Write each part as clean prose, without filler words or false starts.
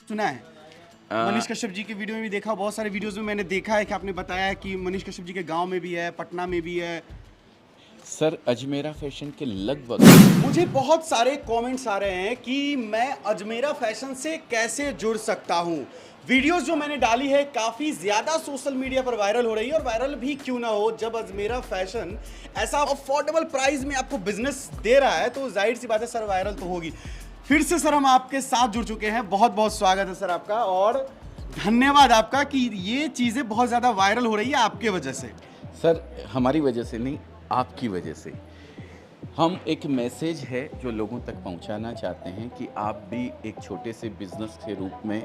सुना है मनीष कश्यप जी के वीडियो में भी देखा, बहुत सारे वीडियोस में मैंने देखा है कि आपने बताया है कि मनीष कश्यप जी के गांव में भी है, पटना में भी है। सर अजमेरा फैशन के लगभग मुझे बहुत सारे कमेंट्स आ रहे हैं कि मैं अजमेरा फैशन से कैसे जुड़ सकता हूं। वीडियोस जो मैंने डाली है काफ़ी ज़्यादा सोशल मीडिया पर वायरल हो रही है, और वायरल भी क्यों ना हो, जब अजमेरा फैशन ऐसा अफोर्डेबल प्राइस में आपको बिजनेस दे रहा है तो जाहिर सी बात है सर वायरल तो होगी। फिर से सर हम आपके साथ जुड़ चुके हैं, बहुत बहुत स्वागत है सर आपका, और धन्यवाद आपका कि ये चीज़ें बहुत ज़्यादा वायरल हो रही है आपके वजह से। सर हमारी वजह से नहीं, आपकी वजह से। हम एक मैसेज है जो लोगों तक पहुंचाना चाहते हैं कि आप भी एक छोटे से बिजनेस के रूप में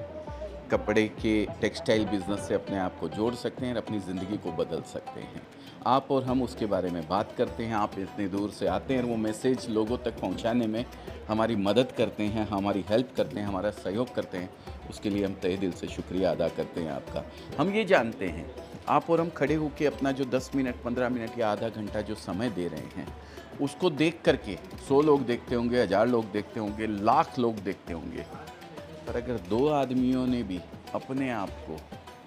कपड़े के टेक्सटाइल बिजनेस से अपने आप को जोड़ सकते हैं और अपनी ज़िंदगी को बदल सकते हैं। आप और हम उसके बारे में बात करते हैं। आप इतनी दूर से आते हैं और वो मैसेज लोगों तक पहुंचाने में हमारी मदद करते हैं, हमारी हेल्प करते हैं, हमारा सहयोग करते हैं। उसके लिए हम तहे दिल से शुक्रिया अदा करते हैं आपका। हम ये जानते हैं आप और हम खड़े होकर अपना जो 10 मिनट 15 मिनट या आधा घंटा जो समय दे रहे हैं उसको देख करके 100 लोग देखते होंगे, 1000 लोग देखते होंगे, लाख लोग देखते होंगे, पर अगर 2 आदमियों ने भी अपने आप को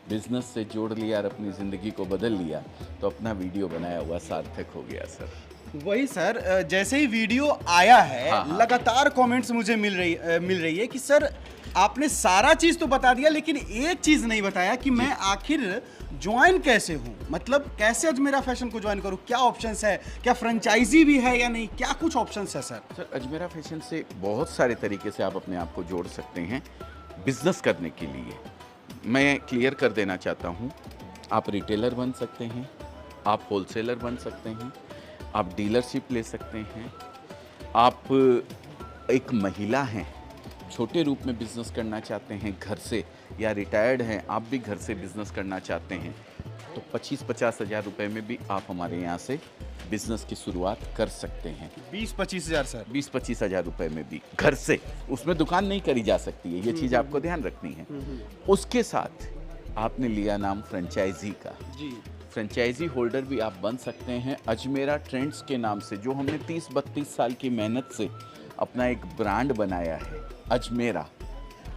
बिजनेस से जोड़ लिया और अपनी ज़िंदगी को बदल लिया तो अपना वीडियो बनाया हुआ सार्थक हो गया सर। वही सर, जैसे ही वीडियो आया है हाँ। लगातार कमेंट्स मुझे मिल रही है कि सर आपने सारा चीज़ तो बता दिया लेकिन एक चीज़ नहीं बताया कि मैं आखिर ज्वाइन कैसे हूँ, मतलब कैसे अजमेरा फैशन को ज्वाइन करूँ, क्या ऑप्शंस है, क्या फ्रेंचाइजी भी है या नहीं, क्या कुछ ऑप्शंस है सर? सर अजमेरा फैशन से बहुत सारे तरीके से आप अपने आप को जोड़ सकते हैं बिजनेस करने के लिए। मैं क्लियर कर देना चाहता हूँ, आप रिटेलर बन सकते हैं, आप होलसेलर बन सकते हैं, आप डीलरशिप ले सकते हैं, आप एक महिला हैं, छोटे रूप में बिजनेस करना चाहते हैं घर से, या रिटायर्ड हैं आप भी घर से बिजनेस करना चाहते हैं, तो 25-50 हज़ार रुपये में भी आप हमारे यहाँ से बिजनेस की शुरुआत कर सकते हैं। 20-25 हज़ार सर? 20-25 हज़ार रुपये में भी घर से, उसमें दुकान नहीं करी जा सकती है, ये चीज़ आपको ध्यान रखनी है। उसके साथ आपने लिया नाम फ्रेंचाइजी का, जी। फ्रेंचाइजी होल्डर भी आप बन सकते हैं अजमेरा ट्रेंड्स के नाम से, जो हमने 30-32 साल की मेहनत से अपना एक ब्रांड बनाया है अजमेरा।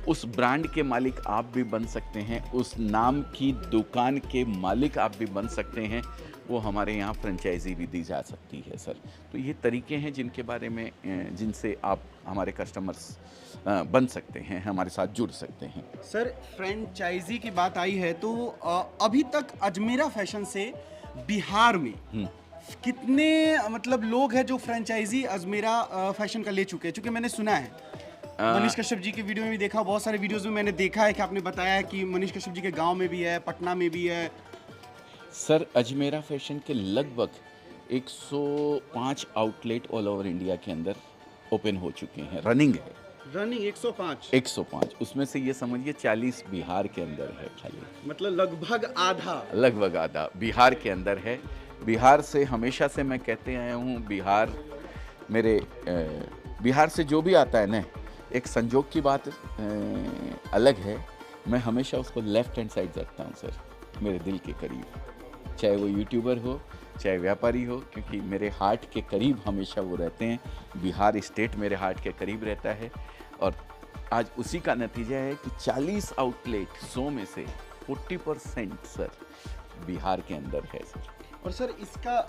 उस ब्रांड के मालिक आप भी बन सकते हैं, उस नाम की दुकान के मालिक आप भी बन सकते हैं, वो हमारे यहाँ फ्रेंचाइजी भी दी जा सकती है सर। तो ये तरीके हैं जिनके बारे में जिनसे आप हमारे कस्टमर्स बन सकते हैं, हमारे साथ जुड़ सकते हैं। सर फ्रेंचाइजी की बात आई है तो अभी तक अजमेरा फैशन से बिहार में कितने मतलब लोग हैं जो फ्रेंचाइजी अजमेरा फैशन का ले चुके हैं? चूँकि मैंने सुना है मनीष कश्यप जी के वीडियो में भी देखा, बहुत सारे वीडियोस में मैंने देखा है कि आपने बताया है कि मनीष कश्यप जी के गांव में भी है, पटना में भी है। सर अजमेरा फैशन के लगभग 105 आउटलेट ऑल ओवर इंडिया के अंदर ओपन हो चुके हैं, रनिंग है। रनिंग 105? 105, उसमें से ये समझिए 40 बिहार के अंदर है खाली, मतलब लगभग आधा। लगभग आधा बिहार के अंदर है। बिहार से हमेशा से मैं कहते आया हूँ, बिहार मेरे बिहार से जो भी आता है ना, एक संजोग की बात अलग है, मैं हमेशा उसको लेफ्ट हैंड साइड रखता हूँ सर, मेरे दिल के करीब, चाहे वो यूट्यूबर हो चाहे व्यापारी हो, क्योंकि मेरे हार्ट के करीब हमेशा वो रहते हैं। बिहार स्टेट मेरे हार्ट के करीब रहता है, और आज उसी का नतीजा है कि 40 आउटलेट 100 में से 40% सर बिहार के अंदर है सर। और सर इसका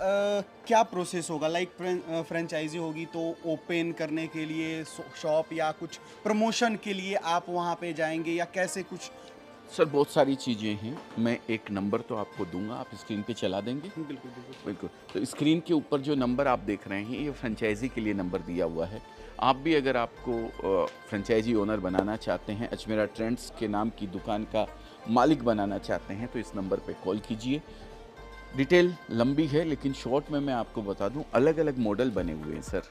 क्या प्रोसेस होगा, लाइक फ्रेंचाइजी होगी तो ओपन करने के लिए शॉप या कुछ प्रमोशन के लिए आप वहाँ पे जाएंगे या कैसे कुछ? सर बहुत सारी चीज़ें हैं, मैं एक नंबर तो आपको दूंगा, आप स्क्रीन पे चला देंगे? बिल्कुल बिल्कुल बिल्कुल। तो स्क्रीन के ऊपर जो नंबर आप देख रहे हैं ये फ्रेंचाइजी के लिए नंबर दिया हुआ है। आप भी अगर आपको फ्रेंचाइजी ओनर बनाना चाहते हैं, अजमेरा ट्रेंड्स के नाम की दुकान का मालिक बनाना चाहते हैं, तो इस नंबर पे कॉल कीजिए। डिटेल लंबी है लेकिन शॉर्ट में मैं आपको बता दूं, अलग अलग मॉडल बने हुए हैं सर।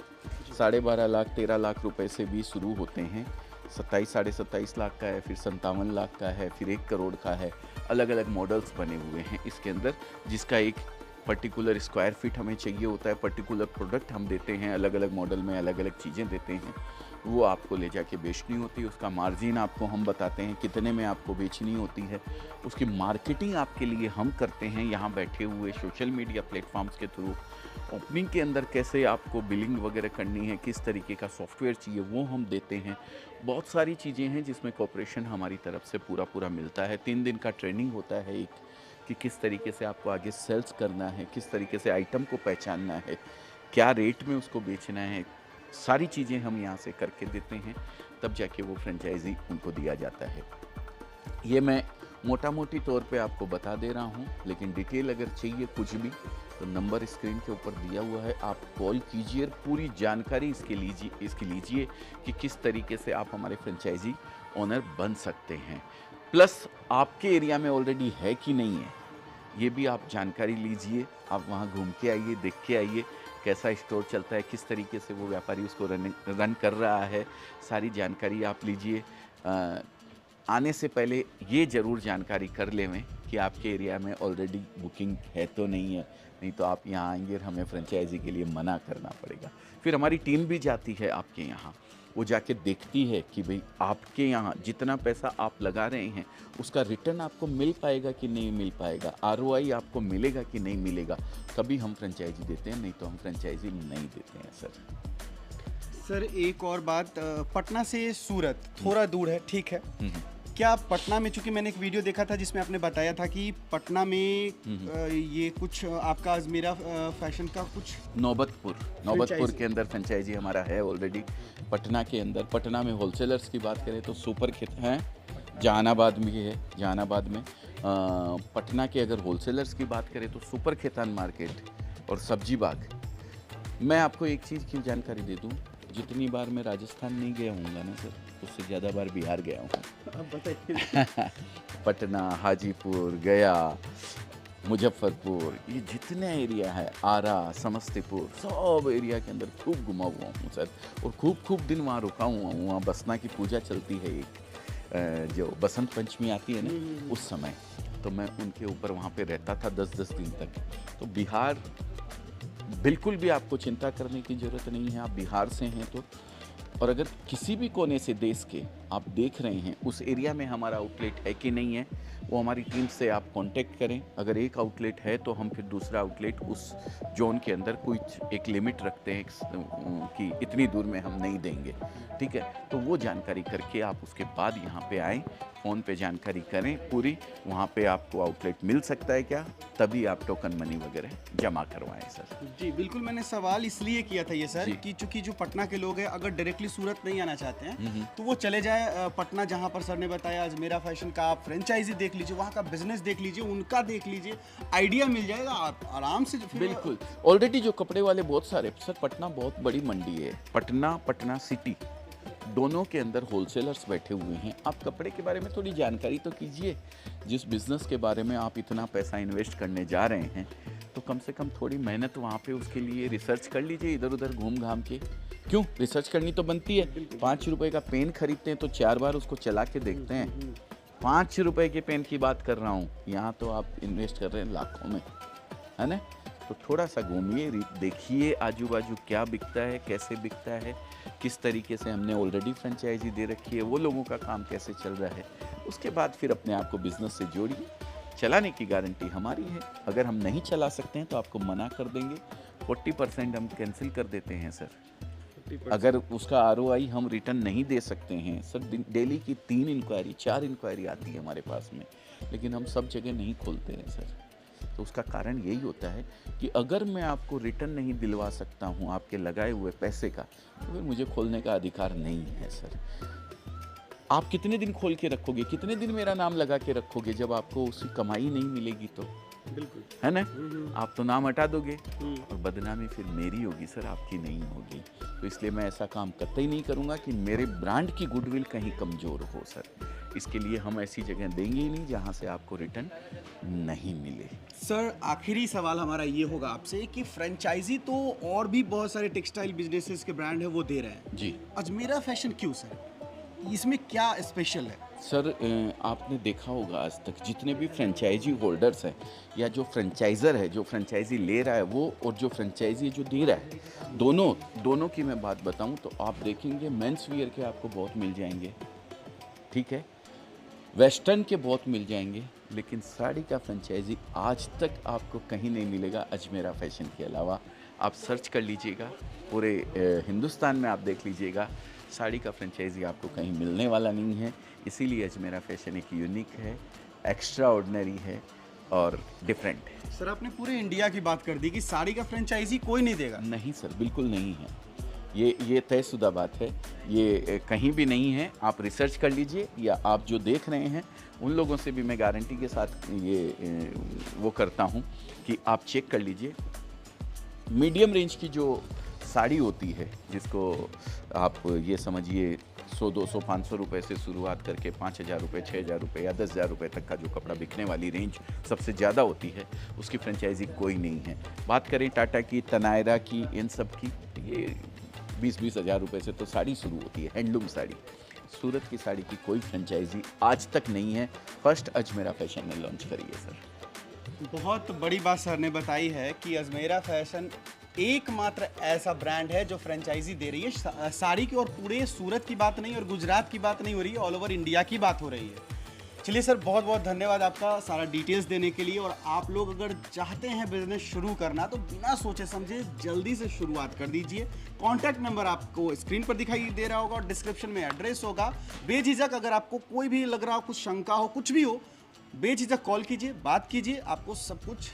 12.5 लाख 13 लाख रुपए से भी शुरू होते हैं, 27 साढ़े 27 लाख का है, फिर 57 लाख का है, फिर 1 करोड़ का है। अलग अलग मॉडल्स बने हुए हैं इसके अंदर, जिसका एक पर्टिकुलर स्क्वायर फीट हमें चाहिए होता है, पर्टिकुलर प्रोडक्ट हम देते हैं, अलग अलग मॉडल में अलग अलग चीज़ें देते हैं। वो आपको ले जाके बेचनी होती है। उसका मार्जिन आपको हम बताते हैं कितने में आपको बेचनी होती है। उसकी मार्केटिंग आपके लिए हम करते हैं यहाँ बैठे हुए सोशल मीडिया प्लेटफॉर्म्स के थ्रू। ओपनिंग के अंदर कैसे आपको बिलिंग वगैरह करनी है, किस तरीके का सॉफ्टवेयर चाहिए, वो हम देते हैं। बहुत सारी चीज़ें हैं जिसमें कोऑपरेशन हमारी तरफ से पूरा मिलता है। 3 दिन का ट्रेनिंग होता है एक, कि किस तरीके से आपको आगे सेल्स करना है, किस तरीके से आइटम को पहचानना है, क्या रेट में उसको बेचना है, सारी चीज़ें हम यहाँ से करके देते हैं। तब जाके वो फ्रेंचाइजी उनको दिया जाता है। ये मैं मोटा मोटी तौर पे आपको बता दे रहा हूँ, लेकिन डिटेल अगर चाहिए कुछ भी तो नंबर स्क्रीन के ऊपर दिया हुआ है, आप कॉल कीजिए, पूरी जानकारी इसकी लीजिए कि किस तरीके से आप हमारे फ्रेंचाइजी ओनर बन सकते हैं। प्लस आपके एरिया में ऑलरेडी है कि नहीं है, ये भी आप जानकारी लीजिए। आप वहाँ घूम के आइए, देख के आइए कैसा स्टोर चलता है, किस तरीके से वो व्यापारी उसको रन कर रहा है, सारी जानकारी आप लीजिए। आने से पहले ये ज़रूर जानकारी कर लें कि आपके एरिया में ऑलरेडी बुकिंग है तो नहीं है, नहीं तो आप यहाँ आएंगे और हमें फ्रेंचाइजी के लिए मना करना पड़ेगा। फिर हमारी टीम भी जाती है आपके यहाँ, वो जाके देखती है कि भाई आपके यहाँ जितना पैसा आप लगा रहे हैं उसका रिटर्न आपको मिल पाएगा कि नहीं मिल पाएगा, आरओआई आपको मिलेगा कि नहीं मिलेगा। तभी हम फ्रेंचाइजी देते हैं, नहीं तो हम फ्रेंचाइजी नहीं देते हैं सर एक और बात, पटना से सूरत थोड़ा दूर है, ठीक है। क्या पटना में, चूंकि मैंने एक वीडियो देखा था जिसमें आपने बताया था कि पटना में ये कुछ आपका अजमेरा फैशन का कुछ नौबतपुर के अंदर फ्रेंचाइजी हमारा है ऑलरेडी। पटना के अंदर, पटना में होलसेलर्स की बात करें तो सुपर खेत हैं, जहानाबाद में है, जहानाबाद में। पटना के अगर होलसेलर्स की बात करें तो सुपर खेतान मार्केट और सब्जी बाग। मैं आपको एक चीज़ की जानकारी दे दूं, जितनी बार मैं राजस्थान नहीं गया हूँगा ना सर, उससे ज़्यादा बार बिहार गया हूँ। बताइए। पटना, हाजीपुर, गया, मुजफ्फरपुर, ये जितने एरिया है, आरा, समस्तीपुर, सब एरिया के अंदर खूब घुमा हुआ हूँ सर। और खूब दिन वहाँ रुका हुआ हूँ। वहाँ बसना की पूजा चलती है एक, जो बसंत पंचमी आती है ना उस समय, तो मैं उनके ऊपर वहाँ पे रहता था 10 दिन तक। तो बिहार बिल्कुल भी आपको चिंता करने की ज़रूरत नहीं है, आप बिहार से हैं तो। और अगर किसी भी कोने से देश के आप देख रहे हैं उस एरिया में हमारा आउटलेट है कि नहीं है, वो हमारी टीम से आप कांटेक्ट करें। अगर एक आउटलेट है तो हम फिर दूसरा आउटलेट उस जोन के अंदर कुछ एक लिमिट रखते हैं कि इतनी दूर में हम नहीं देंगे, ठीक है। तो वो जानकारी करके आप उसके बाद यहाँ पे आएँ, फ़ोन पे जानकारी करें पूरी, वहाँ पे आपको आउटलेट मिल सकता है क्या, तभी आप टोकन मनी वगैरह जमा करवाएं सर। जी बिल्कुल, मैंने सवाल इसलिए किया था ये सर कि चूंकि जो पटना के लोग हैं अगर डायरेक्टली सूरत नहीं आना चाहते हैं तो वो चले जाए पटना, जहाँ पर सर ने बताया अजमेरा फैशन का, आप फ्रेंचाइजी देख लीजिए, वहाँ का बिजनेस देख लीजिए, उनका देख लीजिए, आइडिया मिल जाएगा, आप आराम से। बिल्कुल, ऑलरेडी जो कपड़े वाले बहुत सारे सर, पटना बहुत बड़ी मंडी है, पटना सिटी दोनों के अंदर होलसेलर्स बैठे हुए हैं। आप कपड़े के बारे में थोड़ी जानकारी तो कीजिए। जिस बिज़नेस के बारे में आप इतना पैसा इन्वेस्ट करने जा रहे हैं तो कम से कम थोड़ी मेहनत वहाँ पे उसके लिए रिसर्च कर लीजिए, इधर उधर घूम घाम के। क्यों, रिसर्च करनी तो बनती है। 5 रुपए का पेन खरीदते हैं तो 4 बार उसको चला के देखते हैं। 5 रुपए के पेन की बात कर रहा हूँ, यहाँ तो आप इन्वेस्ट कर रहे हैं लाखों में, है ना। तो थोड़ा सा घूमिए, देखिए आजू बाजू क्या बिकता है, कैसे बिकता है, किस तरीके से हमने ऑलरेडी फ्रेंचाइजी दे रखी है, वो लोगों का काम कैसे चल रहा है। उसके बाद फिर अपने आप को बिज़नेस से जोड़िए। चलाने की गारंटी हमारी है। अगर हम नहीं चला सकते हैं तो आपको मना कर देंगे, 40% हम कैंसिल कर देते हैं सर। अगर उसका आरओआई हम रिटर्न नहीं दे सकते हैं सर, डेली की 3 इंक्वायरी 4 इंक्वायरी आती है हमारे पास में, लेकिन हम सब जगह नहीं खोलते हैं सर। तो उसका कारण यही होता है कि अगर मैं आपको रिटर्न नहीं दिलवा सकता हूँ आपके लगाए हुए पैसे का, तो फिर मुझे खोलने का अधिकार नहीं है सर। आप कितने दिन खोल के रखोगे, कितने दिन मेरा नाम लगा के रखोगे जब आपको उसकी कमाई नहीं मिलेगी तो, बिल्कुल है ना। आप तो नाम हटा दोगे और बदनामी फिर मेरी होगी सर, आपकी नहीं होगी। तो इसलिए मैं ऐसा काम कतई नहीं करूँगा कि मेरे ब्रांड की गुडविल कहीं कमज़ोर हो सर। इसके लिए हम ऐसी जगह देंगे ही नहीं जहाँ से आपको रिटर्न नहीं मिले। सर आखिरी सवाल हमारा ये होगा आपसे कि फ्रेंचाइजी तो और भी बहुत सारे टेक्सटाइल बिजनेसेस के ब्रांड है वो दे रहे हैं जी, अजमेरा फैशन क्यों सर, इसमें क्या स्पेशल है? सर आपने देखा होगा आज तक जितने भी फ्रेंचाइजी होल्डर्स हैं या जो फ्रेंचाइज़र है, जो फ्रेंचाइजी ले रहा है वो, और जो फ्रेंचाइजी जो दे रहा है, दोनों की मैं बात बताऊं तो आप देखेंगे मेंस वियर के आपको बहुत मिल जाएंगे, ठीक है, वेस्टर्न के बहुत मिल जाएंगे, लेकिन साड़ी का फ्रेंचाइजी आज तक आपको कहीं नहीं मिलेगा अजमेरा फैशन के अलावा। आप सर्च कर लीजिएगा, पूरे हिंदुस्तान में आप देख लीजिएगा, साड़ी का फ्रेंचाइजी आपको कहीं मिलने वाला नहीं है। इसीलिए अजमेरा फैशन एक यूनिक है, एक्स्ट्रा ऑर्डिनरी है और डिफरेंट है। सर आपने पूरे इंडिया की बात कर दी कि साड़ी का फ्रेंचाइजी कोई नहीं देगा। नहीं सर, बिल्कुल नहीं है, ये तयशुदा बात है, ये कहीं भी नहीं है। आप रिसर्च कर लीजिए या आप जो देख रहे हैं उन लोगों से भी मैं गारंटी के साथ ये वो करता हूँ कि आप चेक कर लीजिए। मीडियम रेंज की जो साड़ी होती है, जिसको आप ये समझिए 100, 200, 500 रुपये से शुरुआत करके 5,000 रुपये, 6,000 रुपये या 10,000 रुपये तक का जो कपड़ा बिकने वाली रेंज सबसे ज़्यादा होती है, उसकी फ्रेंचाइजी कोई नहीं है। बात करें टाटा की, तनायरा की, इन सब की, ये 20-20 हज़ार रुपये से तो साड़ी शुरू होती है, हैंडलूम साड़ी। सूरत की साड़ी की कोई फ्रेंचाइजी आज तक नहीं है, फर्स्ट अजमेरा फैशन ने लॉन्च करी है सर। बहुत बड़ी बात सर ने बताई है कि अजमेरा फैशन एकमात्र ऐसा ब्रांड है जो फ्रेंचाइजी दे रही है साड़ी की, और पूरे सूरत की बात नहीं और गुजरात की बात नहीं हो रही है, ऑल ओवर इंडिया की बात हो रही है। चलिए सर, बहुत बहुत धन्यवाद आपका सारा डिटेल्स देने के लिए। और आप लोग अगर चाहते हैं बिजनेस शुरू करना तो बिना सोचे समझे जल्दी से शुरुआत कर दीजिए। कॉन्टैक्ट नंबर आपको स्क्रीन पर दिखाई दे रहा होगा और डिस्क्रिप्शन में एड्रेस होगा। बेझिझक अगर आपको कोई भी लग रहा हो, कुछ शंका हो, कुछ भी हो, बेझिझक कॉल कीजिए, बात कीजिए, आपको सब कुछ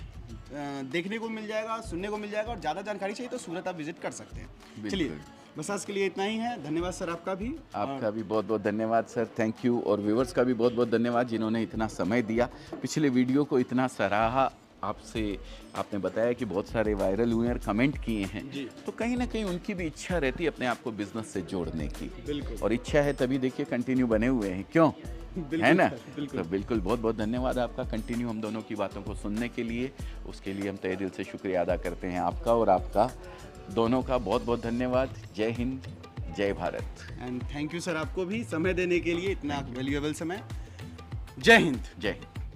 देखने को मिल जाएगा, सुनने को मिल जाएगा। और ज़्यादा जानकारी चाहिए तो सूरत आप विजिट कर सकते हैं। चलिए, बस आज के लिए इतना ही है। धन्यवाद सर आपका भी। आपका भी बहुत बहुत धन्यवाद सर, थैंक यू। और व्यूवर्स का भी बहुत बहुत धन्यवाद जिन्होंने इतना समय दिया, पिछले वीडियो को इतना सराहा। आपने बताया कि बहुत सारे वायरल हुए और कमेंट किए हैं, तो कहीं ना कहीं उनकी भी इच्छा रहती है अपने आप को बिजनेस से जोड़ने की। बिल्कुल। और इच्छा है तभी देखिए कंटिन्यू बने हुए हैं, क्यों है ना। बिल्कुल। तो बिल्कुल बहुत बहुत धन्यवाद आपका कंटिन्यू हम दोनों की बातों को सुनने के लिए। उसके लिए हम तहे दिल से शुक्रिया अदा करते हैं आपका और आपका दोनों का बहुत बहुत धन्यवाद। जय हिंद, जय Bharat. And thank you sir आपको भी समय देने के लिए, इतना वैल्यूएबल समय। जय हिंद। जय हिंद।